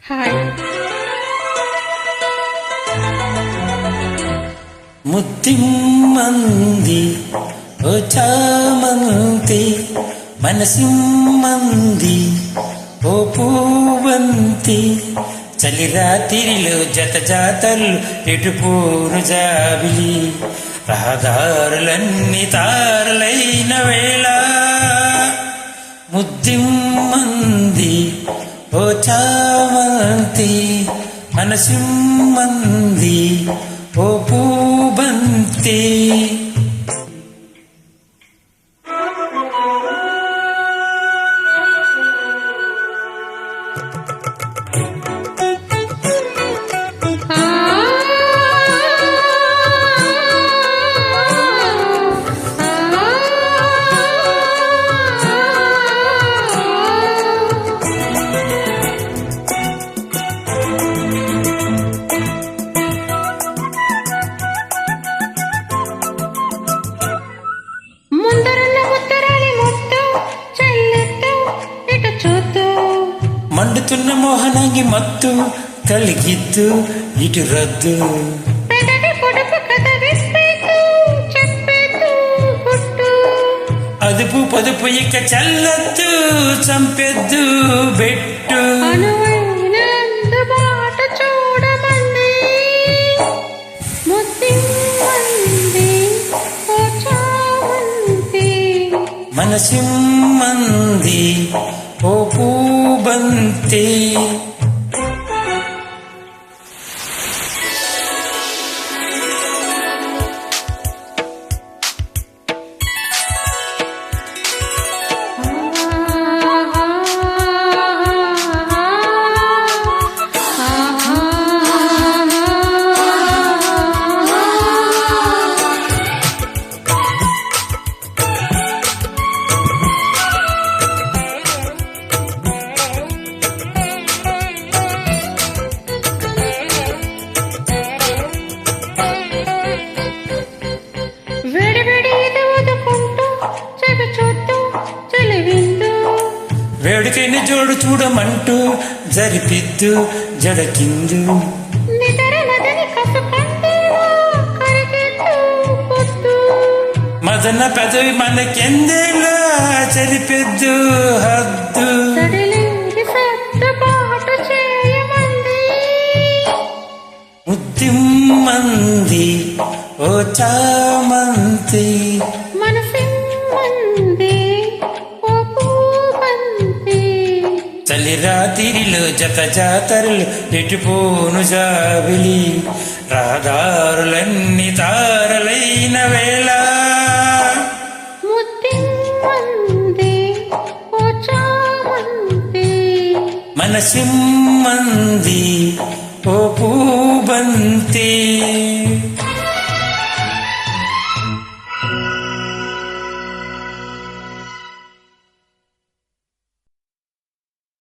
Hi. ముద్దిమ్మంది ఓ చామంతి, మనసిమ్మంది ఓ పూవంతి, చలి రాత్రిలో జత జాతర్లు ఎటుపోరు జాబిలి, రహదారులన్నీ తారలైన వేళ. ముద్దిమ్మంది ఓ చామంతి, మనసిమ్మంది ఓ పూబంతి. మండుతున్న మోహనాంగి మత్తు కలిగిద్దు ఇటు రద్దు, అదుపు పొదుపు ఇక చల్లద్దు, చంపెద్దు బెట్టు. మనసిమ్మంది ఓ పూబంతి. వేడికైన జోడు చూడమంటూ జరిపిద్దు జడకిందు, మదన పెదవి మనకెందేలా చరిపెద్దు హద్దు. ముద్దిమ్మంది ఓ చామంతి, చలి రాత్రిలో జత జాతరలు ఎటుపోను జాబిలి, రహదారులన్నీ తారలైన వేళ. మనసిమ్మంది ఓ పూబంతి.